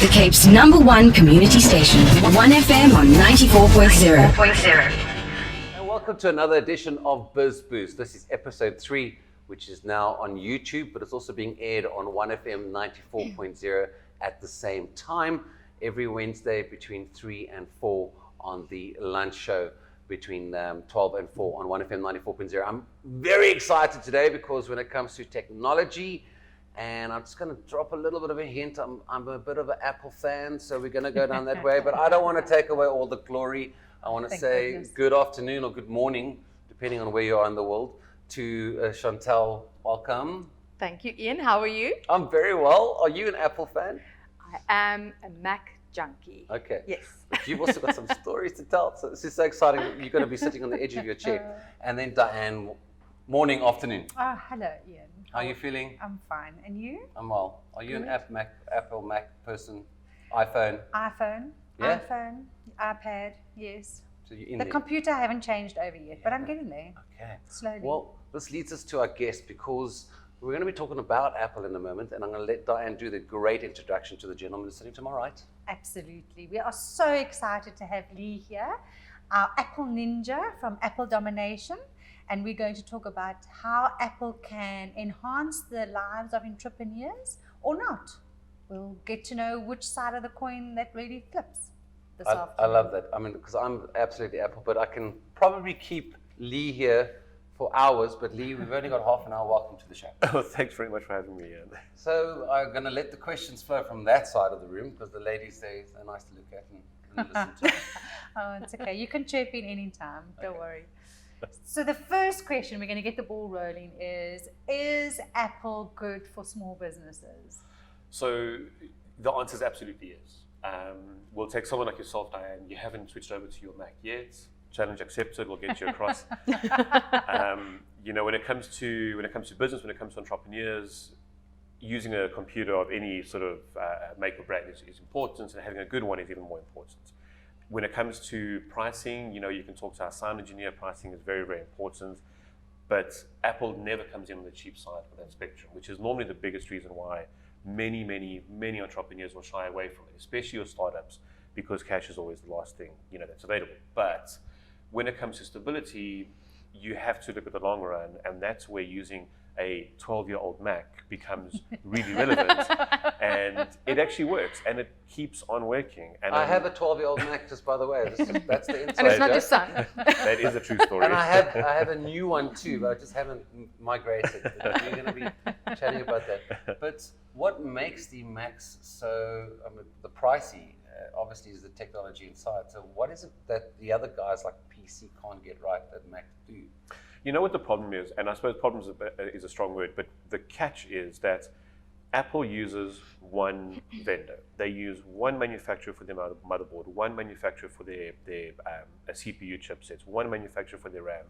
The Cape's #1 community station, 1FM on 94.0. And welcome to another edition of Biz Boost. This is episode 3, which is now on YouTube, but it's also being aired on 1FM 94.0 at the same time, every Wednesday between 3 and 4 on the lunch show between 12 and 4 on 1FM 94.0. I'm very excited today because when it comes to technology, and I'm just going to drop a little bit of a hint. I'm a bit of an Apple fan, so we're going to go down that way. But I don't want to take away all the glory. I want to say good afternoon or good morning, depending on where you are in the world, to Chantel. Welcome. Thank you, Ian. How are you? I'm very well. Are you an Apple fan? I am a Mac junkie. Okay. Yes. But you've also got some stories to tell. So this is so exciting. You're going to be sitting on the edge of your chair. And then Diane, morning, afternoon. Oh, hello, Ian. How are you feeling? I'm fine. And you? I'm well. Are you an Apple Mac person? iPhone? iPhone, iPad, yes. So you're in The there. computer I haven't changed over yet, but I'm getting there. Okay. Slowly. Well, this leads us to our guest because we're going to be talking about Apple in a moment, and I'm going to let Diane do the great introduction to the gentleman sitting to my right. Absolutely. We are so excited to have Lee here, our Apple ninja from Apple Domination. And we're going to talk about how Apple can enhance the lives of entrepreneurs or not. We'll get to know which side of the coin that really flips this afternoon. I love that. I mean, because I'm absolutely Apple, but I can probably keep Lee here for hours. But Lee, we've only got half an hour. Welcome to the show. Oh, thanks very much for having me, Ian. So I'm going to let the questions flow from that side of the room because the ladies, they're nice to look at and listen to. Oh, it's okay. You can chirp in any time. Don't worry. So the first question, we're going to get the ball rolling, is Apple good for small businesses? So the answer is absolutely yes. We'll take someone like yourself, Diane. You haven't switched over to your Mac yet. Challenge accepted. We'll get you across. When it comes to business, when it comes to entrepreneurs, using a computer of any sort of make or brand is important, and having a good one is even more important. When it comes to pricing, you can talk to our sound engineer. Pricing is very, very important. But Apple never comes in on the cheap side of that spectrum, which is normally the biggest reason why many, many, many entrepreneurs will shy away from it, especially your startups, because cash is always the last thing, that's available. But when it comes to stability, you have to look at the long run, and that's where using a 12-year-old Mac becomes really relevant, and it actually works, and it keeps on working. And I have a 12-year-old Mac, just by the way. That's the inside And it's not joke. your son. That is a true story. And I have a new one too, but I just haven't migrated. We're going to be chatting about that. But what makes the Macs so the pricey? Obviously, is the technology inside. So what is it that the other guys like PC can't get right that Macs do? You know what the problem is, and I suppose problem is a strong word, but the catch is that Apple uses one vendor. They use one manufacturer for their motherboard, one manufacturer for their CPU chipsets, one manufacturer for their RAM.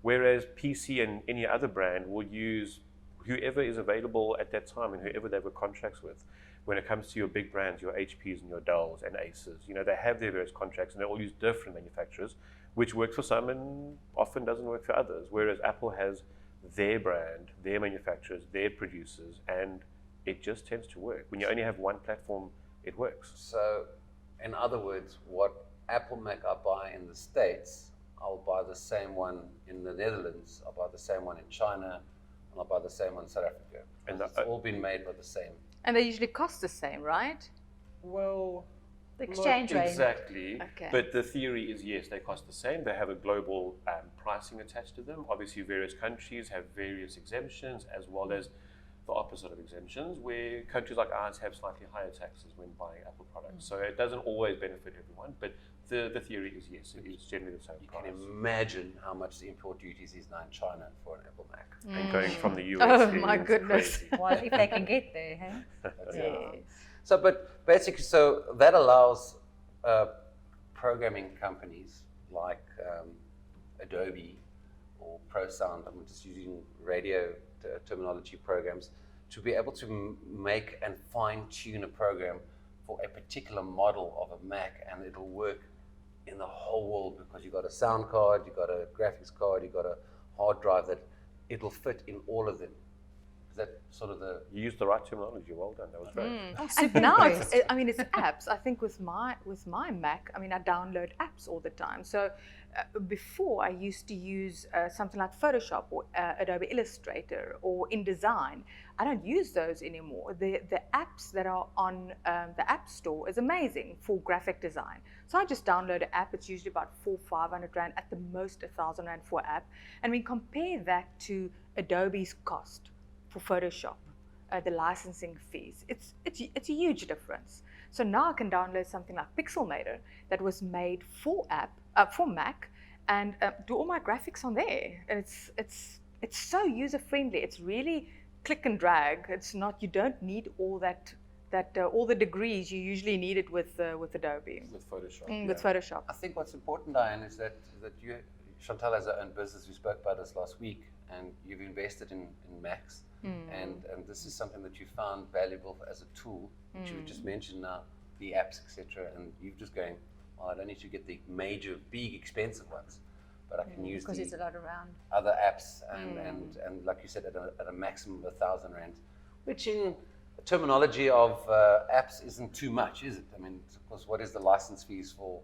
Whereas PC and any other brand will use whoever is available at that time and whoever they have contracts with. When it comes to your big brands, your HPs and your Dells and Aces, they have their various contracts and they all use different manufacturers, which works for some and often doesn't work for others. Whereas Apple has their brand, their manufacturers, their producers, and it just tends to work. When you only have one platform, it works. So, in other words, what Apple Mac I buy in the States, I'll buy the same one in the Netherlands, I'll buy the same one in China, and I'll buy the same one in South Africa. And it's all been made by the same. And they usually cost the same, right? Well, The exchange rate. Exactly. Okay. But the theory is, yes, they cost the same. They have a global pricing attached to them. Obviously, various countries have various exemptions as well as the opposite of exemptions, where countries like ours have slightly higher taxes when buying Apple products. So it doesn't always benefit everyone, but the theory is, yes, it is generally the same price. You can imagine how much the import duties is now in China for an Apple Mac. And going from the US Oh, here, my it's goodness. crazy. Well, if they can get there, hey? That's Yes. it. So, but basically, so that allows programming companies like Adobe or ProSound, I'm just using radio terminology programs, to be able to make and fine-tune a program for a particular model of a Mac, and it'll work in the whole world because you've got a sound card, you've got a graphics card, you've got a hard drive that it'll fit in all of them. Is that sort of the... You used the right terminology. Well done. That was great. Oh, And super now impressed. it's apps. I think with my Mac, I download apps all the time. So before I used to use something like Photoshop or Adobe Illustrator or InDesign. I don't use those anymore. The apps that are on the App Store is amazing for graphic design. So I just download an app. It's usually about 400-500 rand, at the most 1,000 rand for app. And we compare that to Adobe's cost for Photoshop, the licensing fees. It's a huge difference. So now I can download something like Pixelmator that was made for Mac, and do all my graphics on there. And it's so user friendly. It's really click and drag. It's not. You don't need all that all the degrees you usually need it with Adobe. With Photoshop. With Photoshop. I think what's important, Diane, is that you, Chantal, has her own business. We spoke about this last week, and you've invested in Macs, and this is something that you found valuable as a tool, which you just mentioned now, the apps, etc. And you're just going, well, I don't need to get the major, big, expensive ones, but I can use Because the there's a lot around. other apps, and like you said, at a maximum of 1,000 rand, which in terminology of apps isn't too much, is it? I mean, of course, what is the license fees for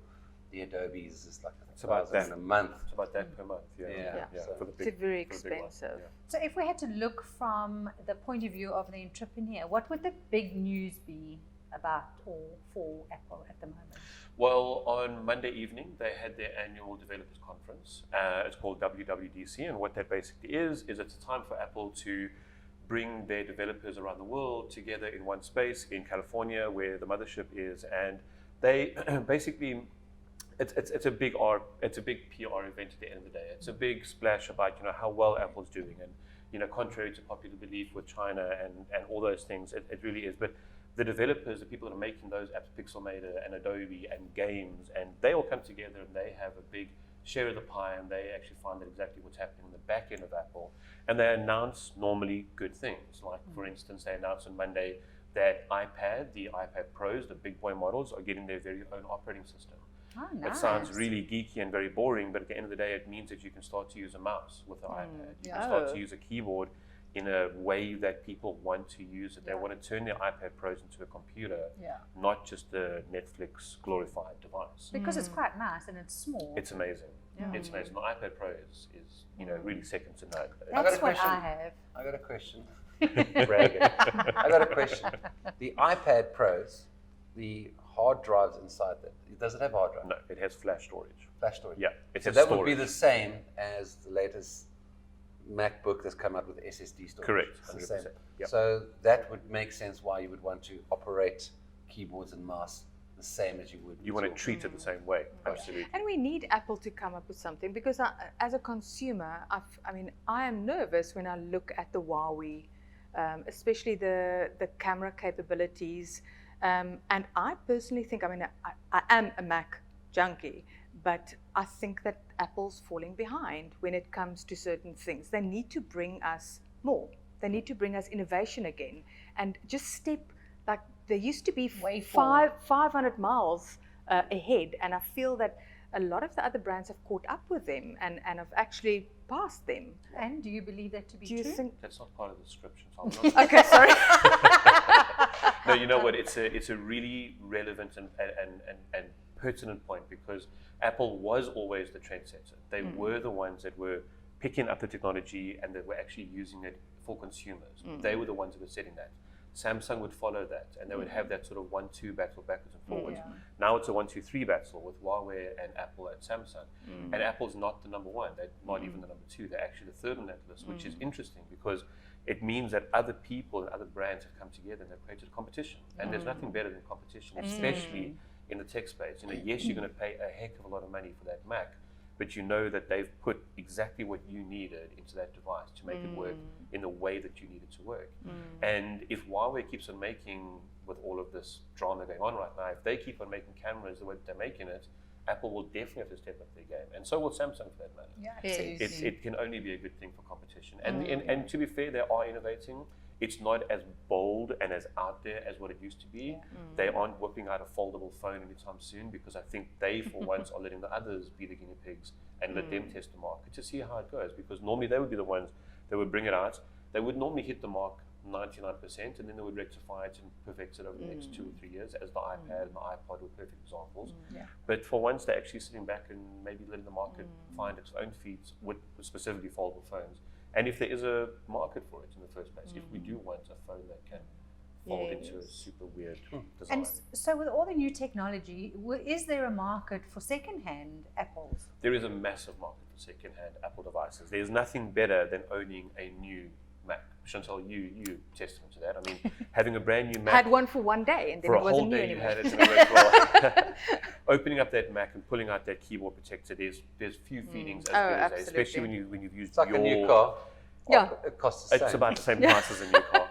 the Adobe's? It's like It's about 1,000 that. a month. It's about that per month. Yeah. Yeah. So For the It's big, very for the big one. expensive. Yeah. So if we had to look from the point of view of the entrepreneur, what would the big news be about or for Apple at the moment? Well, on Monday evening, they had their annual developers conference. It's called WWDC, and what that basically is it's a time for Apple to bring their developers around the world together in one space in California, where the mothership is, and they basically, it's a big PR event at the end of the day. It's a big splash about how well Apple's doing, and contrary to popular belief with China and all those things, it really is. But the developers, the people that are making those apps, Pixelmator and Adobe and games, and they all come together and they have a big share of the pie, and they actually find out exactly what's happening in the back end of Apple. And they announce normally good things. Like, for instance, they announced on Monday that the iPad Pros, the big boy models, are getting their very own operating system. Oh, nice. It sounds really geeky and very boring, but at the end of the day, it means that you can start to use a mouse with the iPad. You can start to use a keyboard in a way that people want to use it. They want to turn their iPad Pros into a computer, not just a Netflix glorified device. Because it's quite nice and it's small. It's amazing. It's amazing. The iPad Pro is really second to none. That's what question. I have. I got a question. Bragging. I got a question. The iPad Pros, the hard drives inside that, does it have hard drive? No, it has flash storage. Flash storage. Yeah, it So has that storage. would be the same as the latest MacBook that's come out with SSD storage. Correct, It's the same. 100%. Yep. So that would make sense why you would want to operate keyboards and mouse the same as you would. You want to treat it the same way. Absolutely. And we need Apple to come up with something, because as a consumer, I am nervous when I look at the Huawei, especially the camera capabilities. And I personally think, I am a Mac junkie, but I think that Apple's falling behind when it comes to certain things. They need to bring us more. They need to bring us innovation again, and just step, like they used to be Way forward. 500 miles ahead. And I feel that a lot of the other brands have caught up with them and have actually passed them. And do you believe that to be Do you true? think? That's not part of the description. So I'm not Okay, sorry. No, you know what? It's a really relevant and pertinent point, because Apple was always the trendsetter. They were the ones that were picking up the technology and that were actually using it for consumers. They were the ones that were setting that. Samsung would follow that, and they would have that sort of 1-2 battle backwards and forwards. Yeah. Now it's a 1-2-3 battle with Huawei and Apple and Samsung. And Apple's not the number one. They're not even the number two. They're actually the third on that list, which is interesting, because it means that other people and other brands have come together and they've created a competition. And there's nothing better than competition, especially in the tech space. Yes, you're going to pay a heck of a lot of money for that Mac, but you know that they've put exactly what you needed into that device to make it work in the way that you need it to work. And if Huawei keeps on making, with all of this drama going on right now, if they keep on making cameras the way that they're making it, Apple will definitely have to step up their game, and so will Samsung for that matter. Yeah, Yes. absolutely. It can only be a good thing for competition. And to be fair, they are innovating. It's not as bold and as out there as what it used to be. They aren't whipping out a foldable phone anytime soon, because I think they, for once, are letting the others be the guinea pigs and let them test the market to see how it goes. Because normally they would be the ones that would bring it out, they would normally hit the mark 99%, and then they would rectify it and perfect it over the next 2 or 3 years, as the iPad and the iPod were perfect examples. Yeah. But for once, they're actually sitting back and maybe letting the market find its own feet with specifically foldable phones. And if there is a market for it in the first place, if we do want a phone that can fold into a super weird design. And so with all the new technology, is there a market for second-hand Apples? There is a massive market for second-hand Apple devices. There's nothing better than owning a new Mac. Chantal, you testament to that. I mean, having a brand new Mac. Had one for one day and then for it a wasn't whole new day you anymore. had it in a red opening up that Mac and pulling out that keyboard protector, there's few feelings as good as that, especially when you've used It's like a new car. Yeah. It costs the same. It's about the same price as a new car.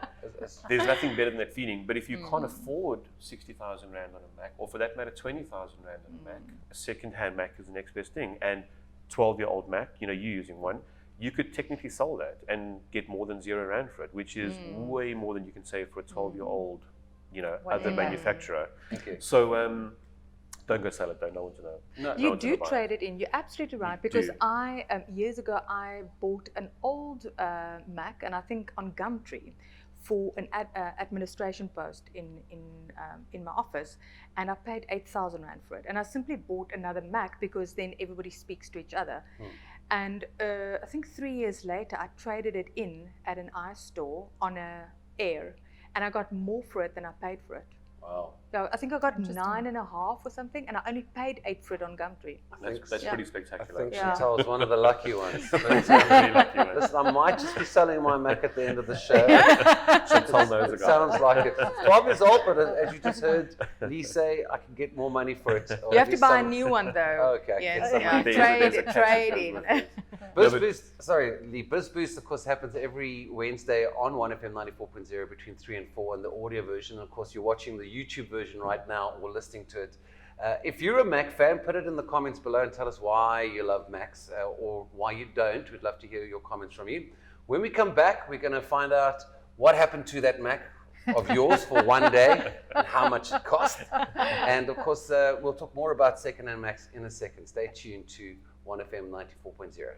There's nothing better than that feeling. But if you can't afford 60,000 Rand on a Mac, or for that matter 20,000 Rand on a Mac, a second-hand Mac is the next best thing. And 12-year-old Mac, you're using one, you could technically sell that and get more than 0 Rand for it, which is way more than you can save for a 12-year-old, other manufacturer. Okay. So don't go sell it, don't. No one to know. No, You one's do gonna buy it. trade it in. You're absolutely right, because do. I years ago I bought an old Mac, and I think on Gumtree, for an administration post in my office, and I paid 8,000 Rand for it. And I simply bought another Mac because then everybody speaks to each other. And I think 3 years later, I traded it in at an iStore on a Air, and I got more for it than I paid for it. Wow. So I think I got 9.5 or something, and I only paid 8 for it on Gumtree. That's pretty I spectacular. think Yeah. Chantal's one of the lucky ones. Really lucky one. Listen, I might just be selling my Mac at the end of the show. Chantal knows a It guy. sounds like it. 12 years old, but as you just heard Lee say, I can get more money for it. You have to buy a new one though. Okay, I can Yes, get some yeah. money. There's a Trade catch in. with it. Biz No, but- Boost, sorry, Lee. Biz Boost, of course, happens every Wednesday on 1FM 94.0 between 3 and 4 and the audio version. Of course, you're watching the YouTube version right now or listening to it. If you're a Mac fan, put it in the comments below and tell us why you love Macs or why you don't. We'd love to hear your comments from you. When we come back, we're going to find out what happened to that Mac of yours for one day and how much it cost. And of course, we'll talk more about second-hand Macs in a second. Stay tuned to 1FM 94.0.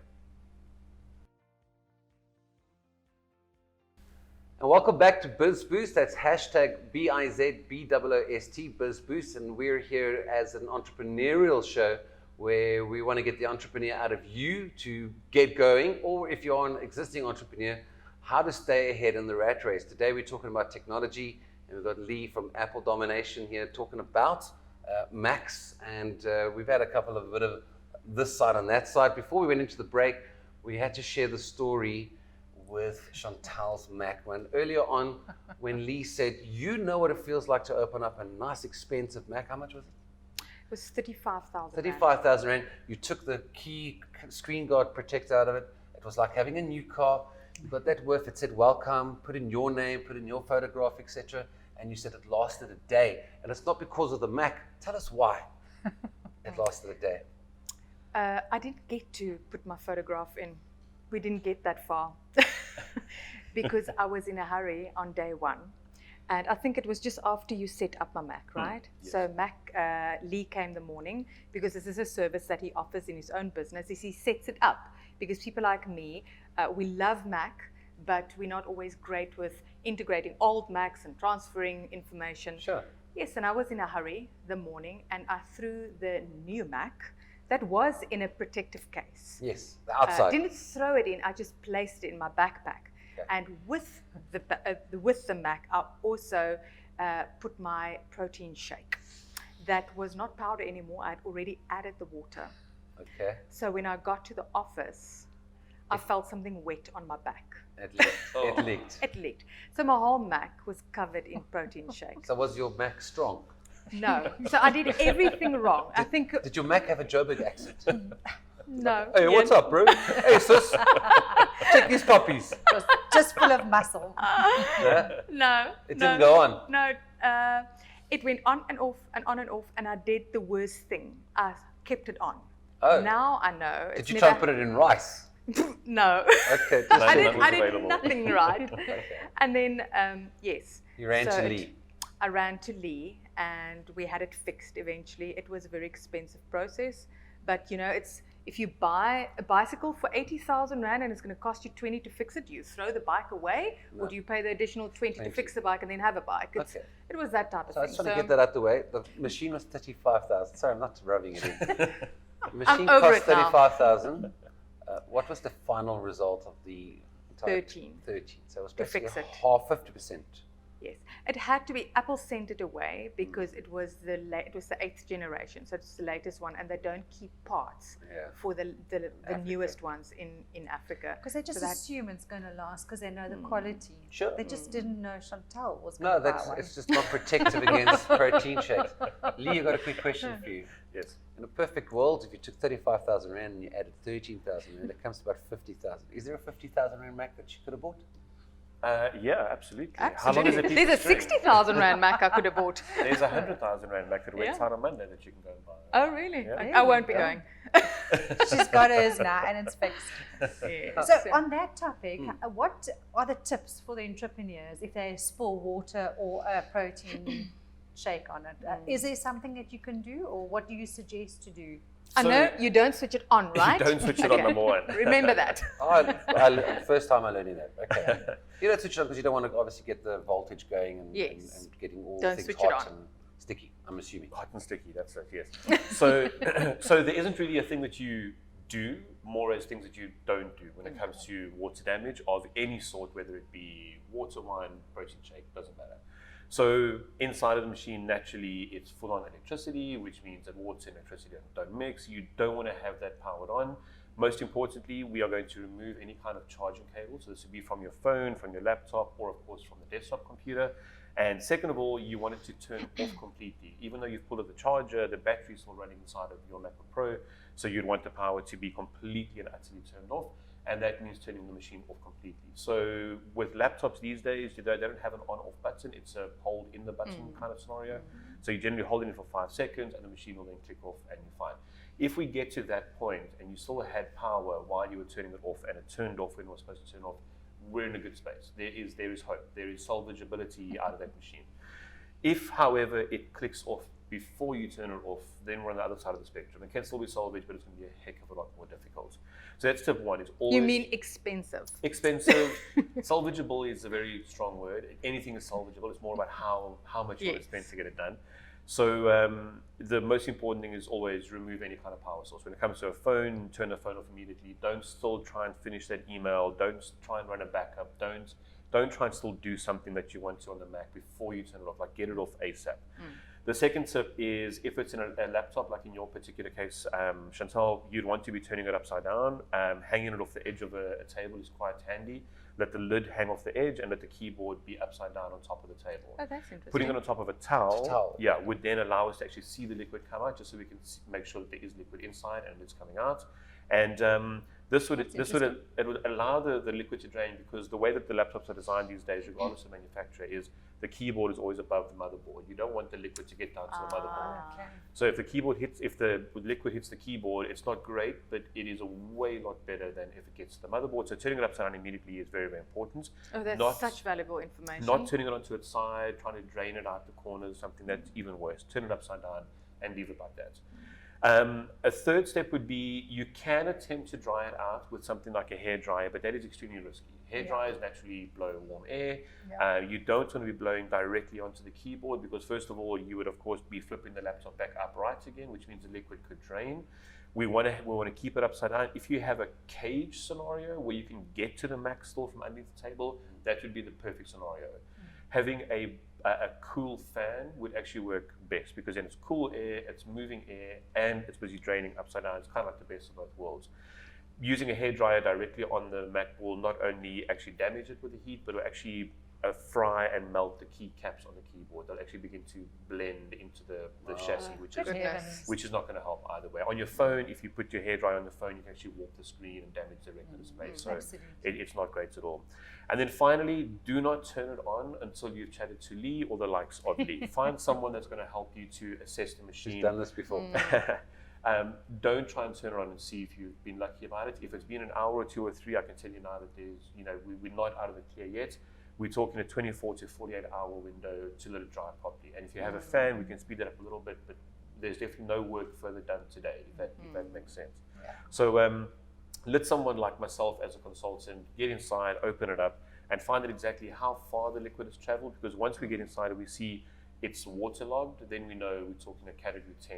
And welcome back to Biz Boost. That's hashtag BIZBOOST, Biz Boost. And we're here as an entrepreneurial show where we want to get the entrepreneur out of you to get going, or if you're an existing entrepreneur, how to stay ahead in the rat race. Today we're talking about technology, and we've got Lee from Apple Domination here talking about Macs, and we've had a couple of bit of this side and that side. Before we went into the break, we had to share the story with Chantal's Mac. When earlier on, when Lee said, you know what it feels like to open up a nice expensive Mac, how much was it? It was 35,000. 35,000 Rand. You took the key screen guard protector out of it. It was like having a new car. You got that worth. It said welcome, put in your name, put in your photograph, etc. And you said it lasted a day. And it's not because of the Mac. Tell us why it lasted a day. I didn't get to put my photograph in. We didn't get that far because I was in a hurry on day one. And I think it was just after you set up my Mac, right? Yes. So Lee came the morning, because this is a service that he offers in his own business, is he sets it up. Because people like me, we love Mac, but we're not always great with integrating old Macs and transferring information. Sure. Yes, and I was in a hurry the morning, and I threw the new Mac that was in a protective case. Yes, the outside. Didn't throw it in, I just placed it in my backpack. Okay. And with the Mac, I also put my protein shake. That was not powder anymore, I'd already added the water. Okay. So when I got to the office, I felt something wet on my back. It leaked. It leaked. It leaked. So my whole Mac was covered in protein shake. So was your Mac strong? No. So I did everything wrong. I think, Did your Mac have a Joburg accent? no. Hey, what's up, bro? Hey, sis. Take these puppies. Just full of muscle. Yeah? No. It no, didn't go on. No. It went on and off and on and off, and I did the worst thing. I kept it on. Oh. Now I know. Did you try and put it in rice? No. Okay. No, I that did, was I did available. nothing right. Okay. And then, yes. You ran So to it- Lee. I ran to Lee, and we had it fixed eventually. It was a very expensive process, but it's if you buy a bicycle for 80,000 Rand and it's going to cost you 20 to fix it, do you throw the bike away or do you pay the additional 20 to fix the bike and then have a bike? It was that type of So I thing. just want to get that out the way. The machine was 35,000. Sorry, I'm not rubbing it in. The machine over cost it now. 35,000. What was the final result of the entire 13. 13. So it was To fix basically it. half, 50%. Yes, it had to be. Apple sent it away because it was the 8th generation, so it's the latest one, and they don't keep parts for the newest ones in Africa. Because they just assume it's going to last because they know the quality. Sure. They just didn't know Chantal was going to buy one. It's just not protective against protein shakes. Lee, I've got a quick question for you. Yes. In a perfect world, if you took 35,000 Rand and you added 13,000 Rand, it comes to about 50,000. Is there a 50,000 Rand Mac that you could have bought? Yeah, absolutely. How long Absolutely. is a piece There's a of string? 60,000 Rand Mac I could have bought. There's a 100,000 Rand Mac that waits Yeah. out on Monday that you can go and buy. Oh, really? Yeah. I won't be going. She's got hers now and it's fixed. Yes. So on that topic, what are the tips for the entrepreneurs if they spill water or a protein shake on it? Is there something that you can do or what do you suggest to do? I know you don't switch it on, right? You don't switch it on, number one. Remember that. First time I'm learning that. Okay. You don't switch it on because you don't want to obviously get the voltage going and getting all Don't things switch it hot on. and sticky, I'm assuming. Hot and sticky, that's it, yes. So there isn't really a thing that you do, more as things that you don't do when it comes to water damage of any sort, whether it be water, wine, protein shake, doesn't matter. So inside of the machine, naturally, it's full on electricity, which means that water and electricity don't mix. You don't want to have that powered on. Most importantly, we are going to remove any kind of charging cable. So this would be from your phone, from your laptop, or of course from the desktop computer. And second of all, you want it to turn off completely. Even though you've pulled out the charger, the battery is still running inside of your MacBook Pro. So you'd want the power to be completely and utterly turned off. And that means turning the machine off completely. So with laptops these days, they don't have an on-off button. It's a hold in the button kind of scenario. So you generally hold it for 5 seconds and the machine will then click off and you're fine. If we get to that point and you still had power while you were turning it off and it turned off when it was supposed to turn off, we're in a good space. There is hope. There is salvageability out of that machine. If, however, it clicks off before you turn it off, then we're on the other side of the spectrum. It can still be salvaged, but it's going to be a heck of a lot more difficult. So that's tip one. It's always You mean expensive? expensive. Salvageable is a very strong word. Anything is salvageable. It's more about how much you want to spend to get it done. So the most important thing is always remove any kind of power source. When it comes to a phone, turn the phone off immediately. Don't still try and finish that email. Don't try and run a backup. Don't try and still do something that you want to on the Mac before you turn it off. Like get it off ASAP. The second tip is if it's in a laptop, like in your particular case, Chantal, you'd want to be turning it upside down. Hanging it off the edge of a table is quite handy. Let the lid hang off the edge and let the keyboard be upside down on top of the table. Oh, that's interesting. Putting it on top of a towel, would then allow us to actually see the liquid come out, just so we can make sure that there is liquid inside and it's coming out. And it would allow the liquid to drain, because the way that the laptops are designed these days, regardless of manufacturer, is the keyboard is always above the motherboard. You don't want the liquid to get down to the motherboard. Okay. So if the liquid hits the keyboard, it's not great, but it is a way lot better than if it gets to the motherboard. So turning it upside down immediately is very, very important. Oh, that's such valuable information. Not turning it onto its side, trying to drain it out the corners, something that's even worse. Turn it upside down and leave it like that. A third step would be you can attempt to dry it out with something like a hair dryer, but that is extremely risky. Hair dryers naturally blow warm air. You don't want to be blowing directly onto the keyboard, because first of all, you would of course be flipping the laptop back upright again, which means the liquid could drain. We want to keep it upside down. If you have a cage scenario where you can get to the Mac still from underneath the table, that would be the perfect scenario. Having a cool fan would actually work best, because then it's cool air, it's moving air, and it's busy draining upside down. It's kind of like the best of both worlds. Using a hairdryer directly on the Mac will not only actually damage it with the heat, but will actually fry and melt the keycaps on the keyboard. They'll actually begin to blend into the chassis, which is not going to help either way. On your phone, if you put your hairdryer on the phone, you can actually warp the screen and damage the retina space. So it's not great at all. And then finally, do not turn it on until you've chatted to Lee or the likes of Lee. Find someone that's going to help you to assess the machine. She's done this before. Don't try and turn it on and see if you've been lucky about it. If it's been an hour or 2 or 3, I can tell you now that we're not out of the clear yet. We're talking a 24 to 48 hour window to let it dry properly. And if you have a fan, we can speed that up a little bit, but there's definitely no work further done today, if that makes sense. So let someone like myself as a consultant get inside, open it up, and find out exactly how far the liquid has traveled, because once we get inside and we see it's waterlogged, then we know we're talking a category 10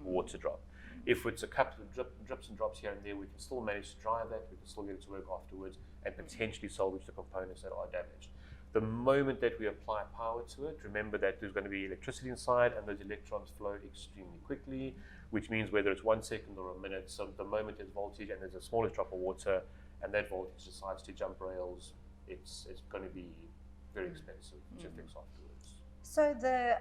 water drop. If it's a couple of drips and drops here and there, we can still manage to dry that, we can still get it to work afterwards, and potentially salvage the components that are damaged. The moment that we apply power to it, remember that there's going to be electricity inside, and those electrons flow extremely quickly, which means whether it's 1 second or a minute, so the moment there's voltage and there's the smallest drop of water, and that voltage decides to jump rails, it's going to be very expensive to fix afterwards. So the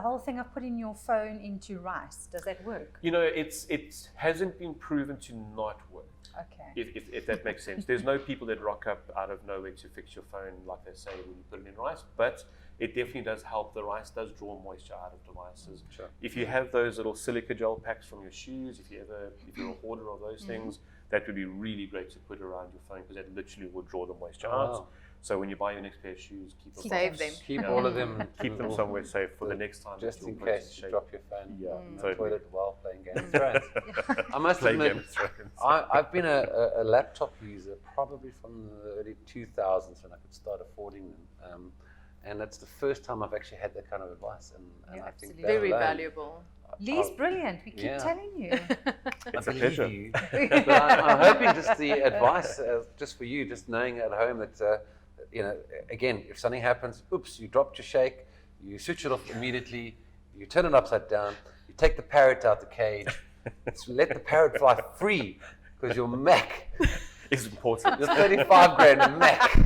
whole thing of putting your phone into rice, does that work? You know, it hasn't been proven to not work. Okay. If that makes sense. There's no people that rock up out of nowhere to fix your phone like they say when you put it in rice, but it definitely does help. The rice does draw moisture out of devices. Sure. If you have those little silica gel packs from your shoes, if you're a hoarder of those things, that would be really great to put around your phone, because that literally will draw the moisture out. So when you buy your next pair of shoes, Save them. Keep all of them. Keep them somewhere safe for the next time. Just that in you're case you drop your phone in the totally. toilet while playing Game of Thrones. I must Play admit, Game of Thrones. I've been a laptop user probably from the early 2000s when I could start affording them. And that's the first time I've actually had that kind of advice. And I think that Very alone, valuable. Lee's brilliant. We keep Yeah. telling you. It's a believe pleasure. you. But I'm hoping just the advice, just for you, just knowing at home that, again, if something happens, oops, you dropped your shake, you switch it off immediately, you turn it upside down, you take the parrot out the cage, let the parrot fly free, because your Mac, It's important. your 35 grand Mac,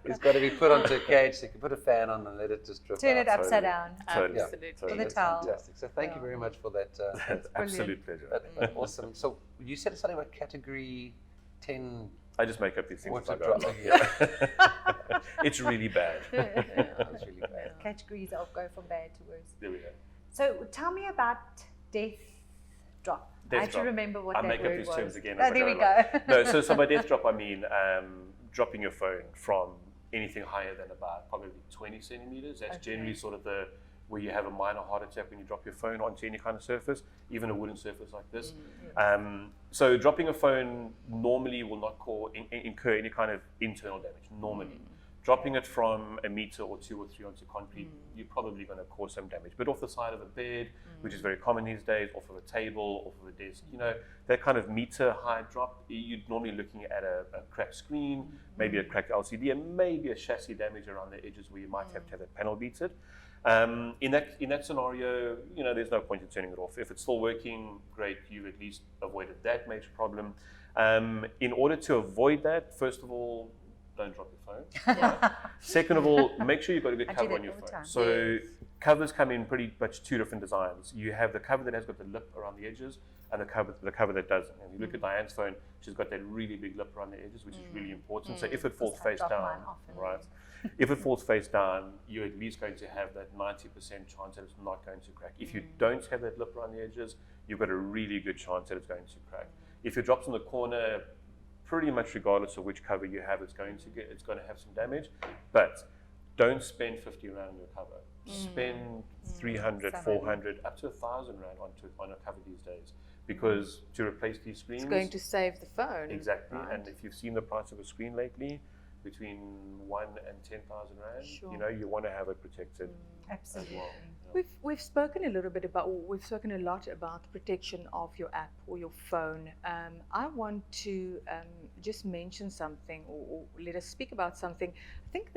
is got to be put onto a cage so you can put a fan on and let it just drip Turn out. it upside down. Totally. Absolutely. With a That's towel. fantastic. So thank you very much for that. Absolute pleasure. But awesome. So you said something about category 10 I just make up these things. water as I go drop. along. Yeah. It's really bad. That's really bad. Categories of go from bad to worse. There we go. So tell me about death drop. Death I had to drop. remember what I that make up word these was. terms again. Oh, as I there we along. go. No, so by death drop I mean dropping your phone from anything higher than about probably 20 centimeters. That's generally sort of where you have a minor heart attack when you drop your phone onto any kind of surface, even a wooden surface like this. So dropping a phone normally will not incur any kind of internal damage, normally. Dropping it from a meter or 2 or 3 onto concrete, you're probably going to cause some damage. But off the side of a bed, which is very common these days, off of a table, off of a desk, that kind of meter high drop, you're normally looking at a cracked screen, maybe a cracked LCD, and maybe a chassis damage around the edges where you might have to have that panel beaten. In that scenario, there's no point in turning it off. If it's still working, great, you've at least avoided that major problem. In order to avoid that, first of all, don't drop your phone. Second of all, make sure you've got a good I do cover that on your all the phone. time. So covers come in pretty much 2 different designs. You have the cover that has got the lip around the edges, and the cover that doesn't. And you look at Diane's phone, she's got that really big lip around the edges, which is really important. So if it falls I face drop down, mine often. right? If it falls face down, you're at least going to have that 90% chance that it's not going to crack. If you don't have that lip around the edges, you've got a really good chance that it's going to crack. If it drops in the corner, pretty much regardless of which cover you have, it's going to have some damage. But don't spend 50 rand on your cover. Spend 300, 400, up to 1,000 rand on a cover these days, because to replace these screens, It's going to save the phone. exactly. right? And if you've seen the price of a screen lately, between 1 and 10,000 rand, Sure. you want to have it protected as Absolutely. well. We've spoken a little bit about, or we've spoken a lot about the protection of your app or your phone. I want to just mention something, or let us speak about something. I think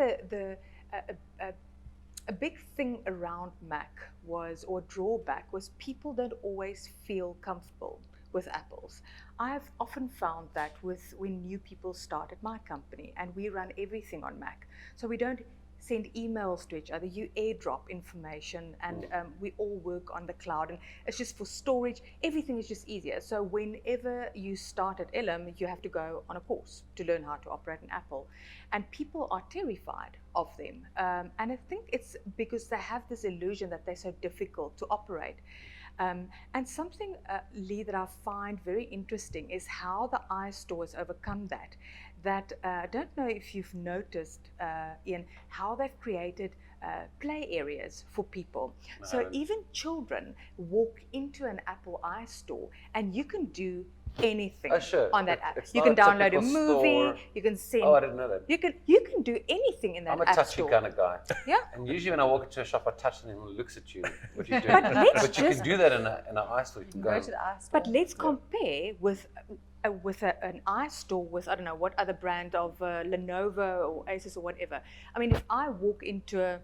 a big thing around Mac was, or drawback was, people don't always feel comfortable with apples. I've often found that when new people start at my company, and we run everything on Mac, so we don't send emails to each other, you airdrop information, and we all work on the cloud, and it's just for storage, everything is just easier. So whenever you start at Elim, you have to go on a course to learn how to operate an Apple, and people are terrified of them, and I think it's because they have this illusion that they're so difficult to operate. And something, Lee, that I find very interesting is how the iStore has overcome that. I don't know if you've noticed, Ian, how they've created play areas for people. So even children walk into an Apple iStore and you can do anything on that app. It's You not can a download a typical movie, store. you can send. Oh, I didn't know that. You can do anything in that I'm a app touchy store. kind of guy. Yeah. And usually when I walk into a shop, I touch it and it looks at you. What are you doing? But you can do that in an iStore. You can Go go. to the iStore. But let's compare with an iStore with, I don't know, what other brand of Lenovo or Asus or whatever. I mean, if I walk into a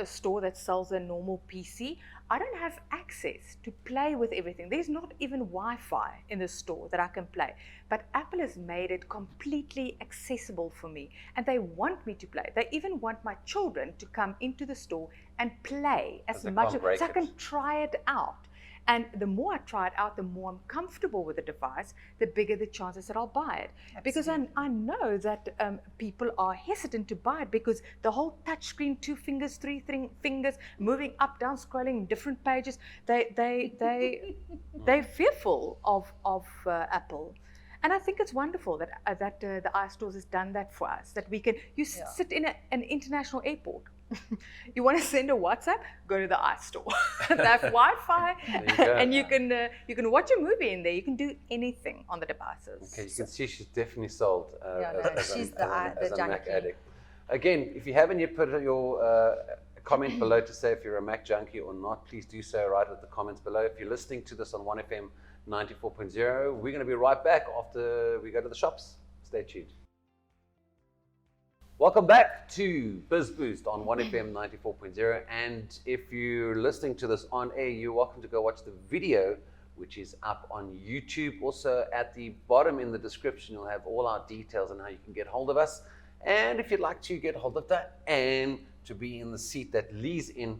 store that sells a normal PC, I don't have access to play with everything. There's not even Wi-Fi in the store that I can play. But Apple has made it completely accessible for me. And they want me to play. They even want my children to come into the store and play as much as I can try it out. And the more I try it out, the more I'm comfortable with the device, the bigger the chances that I'll buy it. Absolutely. Because I know that people are hesitant to buy it because the whole touch screen, 2 fingers, 3 fingers, moving up, down, scrolling different pages, they're fearful of Apple. And I think it's wonderful that the iStores has done that for us, that we can, sit in an international airport. You want to send a WhatsApp? Go to the iStore. They have Wi-Fi, and you can watch a movie in there. You can do anything on the devices. Okay, you can see she's definitely sold she's as a junkie. Mac addict. Again, if you haven't yet put your comment below to say if you're a Mac junkie or not, please do so right at the comments below. If you're listening to this on 1FM 94.0, we're going to be right back after we go to the shops. Stay tuned. Welcome back to Biz Boost on 1FM 94.0, and if you're listening to this on air, you're welcome to go watch the video, which is up on YouTube. Also at the bottom in the description, you'll have all our details on how you can get hold of us. And if you'd like to get hold of that and to be in the seat that Lee's in,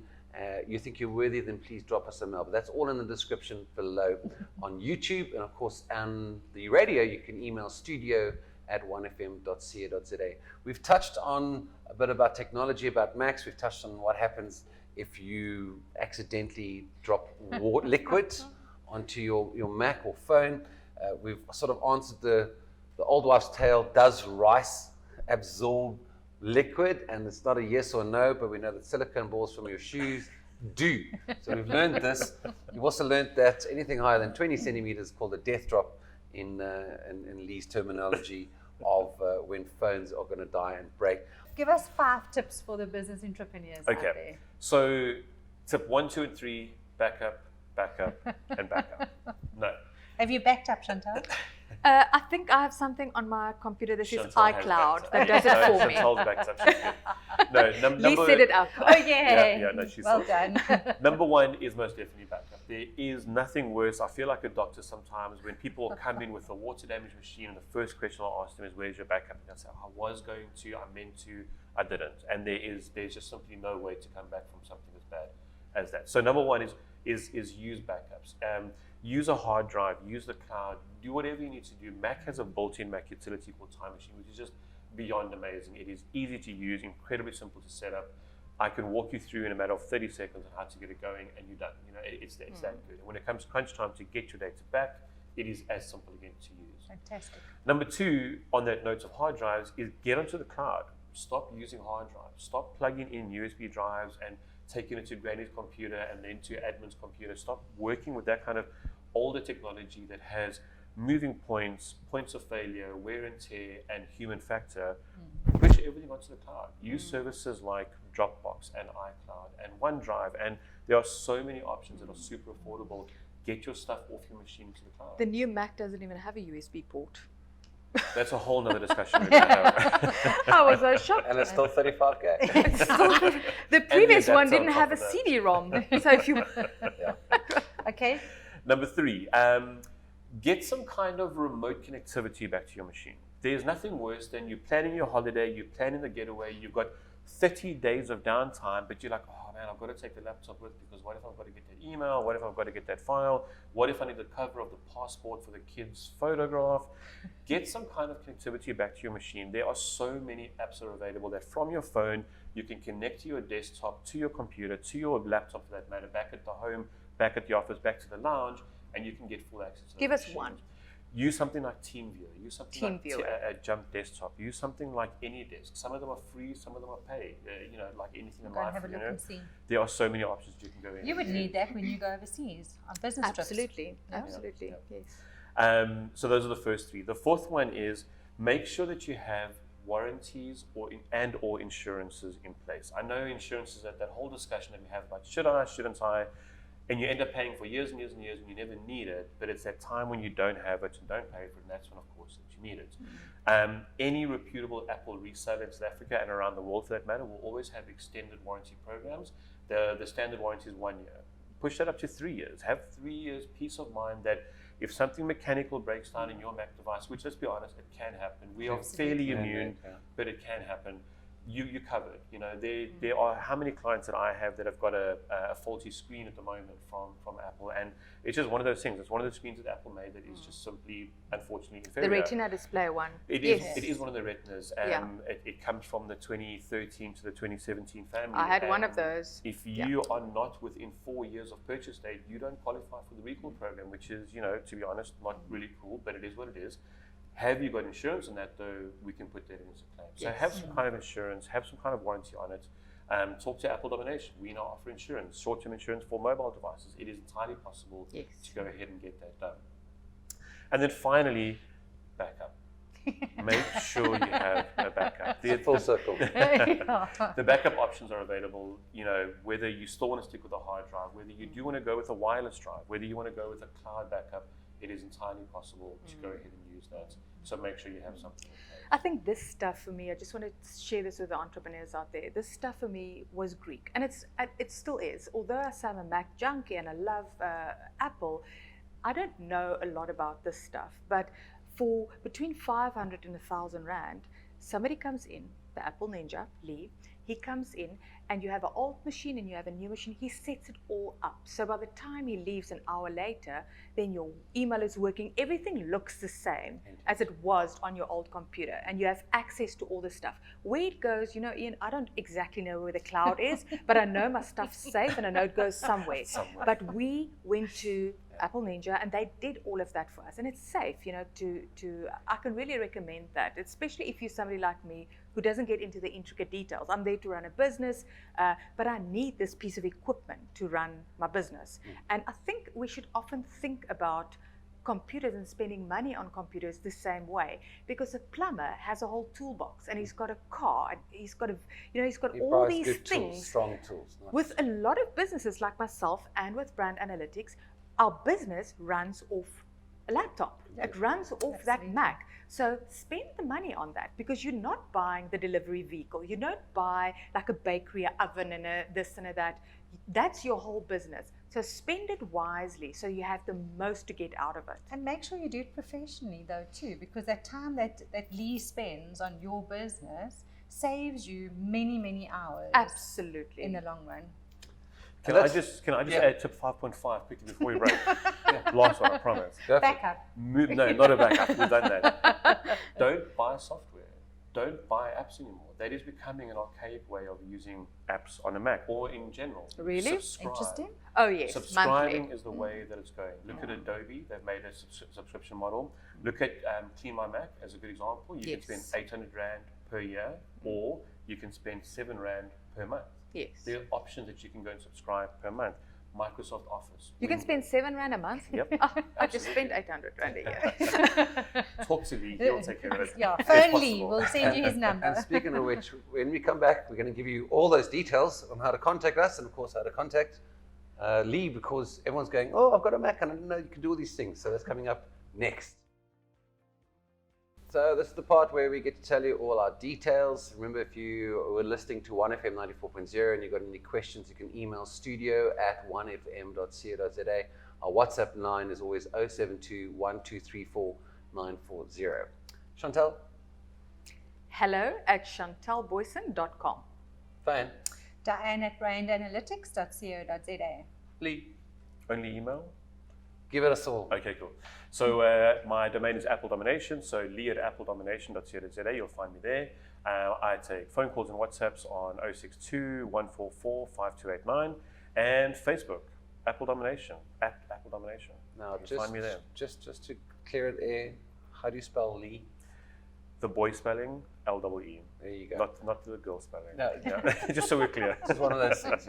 you think you're worthy, then please drop us a mail. But that's all in the description below on YouTube. And of course, on the radio, you can email studio@1fm.co.za. We've touched on a bit about technology, about Macs. We've touched on what happens if you accidentally drop liquid onto your Mac or phone. We've sort of answered the old wife's tale. Does rice absorb liquid? And it's not a yes or no, but we know that silicone balls from your shoes do. So we've learned this. We've also learned that anything higher than 20 centimeters is called a death drop in Lee's terminology of when phones are going to die and break. Give us 5 tips for the business entrepreneurs out there. Okay, so tip 1, 2, and 3: back up, and back up. No. Have you backed up, Chantal? I think I have something on my computer that says Chantal has iCloud backed that does it for me. Chantal's backed up. She's good. No, Lee set it up. Oh, yeah. Yeah, no, she's well sorted. done. Number 1 is most definitely backup. There is nothing worse. I feel like a doctor sometimes when people come in with a water damage machine, and the first question I'll ask them is, "Where's your backup?" And I say, "I was going to, I meant to, I didn't." And there's just simply no way to come back from something as bad as that. So number 1 is use backups. Use a hard drive, use the cloud, do whatever you need to do. Mac has a built-in Mac utility called Time Machine, which is just beyond amazing. It is easy to use, incredibly simple to set up. I can walk you through in a matter of 30 seconds on how to get it going, and you're done. You know, it's that good. And when it comes crunch time to get your data back, it is as simple again to use. Fantastic. Number 2, on that note of hard drives, is get onto the cloud. Stop using hard drives. Stop plugging in USB drives and taking it to granny's computer and then to admin's computer. Stop working with that kind of older technology that has moving points of failure, wear and tear, and human factor. Push everything onto the cloud. Use services like Dropbox and iCloud and OneDrive, and there are so many options that are super affordable. Get your stuff off your machine to the cloud. The new Mac doesn't even have a USB port. That's a whole nother discussion we're going to have. I was so shocked. And it's still 35K. It's still- the previous one adapter on didn't top have a of that. CD-ROM. So if you Okay. Number 3, get some kind of remote connectivity back to your machine. There's nothing worse than you planning your holiday, you're planning the getaway, you've got 30 days of downtime, but you're like, oh man, I've got to take the laptop with, because what if I've got to get that email? What if I've got to get that file? What if I need the cover of the passport for the kid's photograph? Get some kind of connectivity back to your machine. There are so many apps that are available that from your phone, you can connect to your desktop, to your computer, to your laptop for that matter, back at the home, back at the office, back to the lounge, and you can get full access to Give the us machine. one. use something like TeamViewer, use something like TeamViewer. a Jump Desktop, use something like AnyDesk. Some of them are free, some of them are paid. Like anything in Go and life, have a look and see. there are so many options you can go in. You would need that when you go overseas on business trips. Absolutely, Yeah. absolutely, Yeah. yes. So those are the first three. The fourth one is make sure that you have warranties or insurances in place. I know insurances, that whole discussion that we have about should I, shouldn't I, and you end up paying for years and years and years and you never need it, but it's that time when you don't have it and don't pay for it, and that's when, of course, that you need it. Any reputable Apple reseller in South Africa and around the world, for that matter, will always have extended warranty programs. The standard warranty is 1 year. Push that up to 3 years. Have 3 years peace of mind that if something mechanical breaks down in your Mac device, which, let's be honest, it can happen. We are fairly immune, but it can happen. You're covered. There are how many clients that I have that have got a faulty screen at the moment from Apple, and it's just one of those things. It's one of the screens that Apple made that is just simply, unfortunately, inferior. The Retina display one. It is one of the Retinas. It comes from the 2013 to the 2017 family. I had one of those. If you are not within 4 years of purchase date, you don't qualify for the recall program, which is, to be honest, not really cool, but it is what it is. Have you got insurance on that, though? We can put that in as a claim. So have some kind of insurance, have some kind of warranty on it. Talk to Apple Domination. We now offer insurance, short-term insurance for mobile devices. It is entirely possible to go ahead and get that done. And then finally, backup. Make sure you have a backup. Full circle. The backup options are available, whether you still want to stick with a hard drive, whether you do want to go with a wireless drive, whether you want to go with a cloud backup, it is entirely possible to go ahead and use that. So make sure you have something in place. I think this stuff for me, I just want to share this with the entrepreneurs out there. This stuff for me was Greek, and it still is. Although I say I'm a Mac junkie and I love Apple, I don't know a lot about this stuff. But for between 500 and 1,000 rand, somebody comes in, the Apple Ninja, Lee, he comes in and you have an old machine and you have a new machine, he sets it all up. So by the time he leaves an hour later, then your email is working, everything looks the same as it was on your old computer, and you have access to all this stuff. Where it goes, Ian, I don't exactly know where the cloud is, but I know my stuff's safe and I know it goes somewhere. But we went to Apple Ninja and they did all of that for us, and it's safe, I can really recommend that, especially if you're somebody like me who doesn't get into the intricate details. I'm there to run a business, but I need this piece of equipment to run my business. And I think we should often think about computers and spending money on computers the same way, because a plumber has a whole toolbox and he's got a car and he's got all these good things. Tools, strong tools. With a lot of businesses like myself and with brand analytics, our business runs off a laptop. It runs off that Mac. So spend the money on that, because you're not buying the delivery vehicle. You don't buy like a bakery, an oven, and a this and a that. That's your whole business. So spend it wisely so you have the most to get out of it. And make sure you do it professionally, though, too, because that time that Lee spends on your business saves you many, many hours. Absolutely. In the long run. Can I just add tip 5.5 quickly before we break? Last one, I promise. Backup. No, not a backup. We've done that. Don't buy software. Don't buy apps anymore. That is becoming an archaic way of using apps on a Mac or in general. Really? Interesting. Oh, yes. Subscribing monthly. is the way that it's going. Look at Adobe. They've made a subscription model. Look at Clean My Mac as a good example. You can spend 800 Rand per year, or you can spend 7 Rand per month. Yes. There are options that you can go and subscribe per month. Microsoft Office. You can spend 7 Rand a month? Yep. I just spent 800 Rand a year. Talk to Lee, he'll take care of it. Yeah, If phone Lee, possible. we'll send you his number. And speaking of which, when we come back, we're going to give you all those details on how to contact us, and of course how to contact Lee, because everyone's going, oh, I've got a Mac and I didn't know you could do all these things. So that's coming up next. So this is the part where we get to tell you all our details. Remember, if you were listening to 1FM 94.0 and you've got any questions, you can email studio@1fm.co.za. Our WhatsApp line is always 072 1234 940. Chantal? hello@chantalboyson.com. Fine. Diane@brandanalytics.co.za. Lee, only email? Give it us all. Okay, cool. So my domain is Apple Domination. So lee@appledomination.co.za. You'll find me there. I take phone calls and WhatsApps on 062 144 5289 and Facebook. Apple Domination, at Apple Domination. Now, You can find me there. just to clear it air, how do you spell Lee? The boy spelling, L-E-E. There you go. Not the girl spelling. No. Yeah. Just so we're clear. It's one of those things.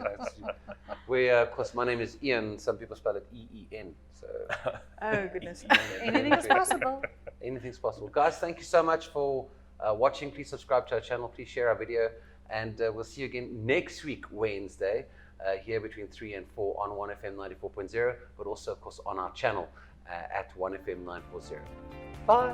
Of course, my name is Ian. Some people spell it E-E-N. So Oh, goodness. Anything is possible. anything's possible. Guys, thank you so much for watching. Please subscribe to our channel. Please share our video. And we'll see you again next week, Wednesday, here between 3 and 4 on 1FM 94.0, but also, of course, on our channel at 1FM 940. Bye.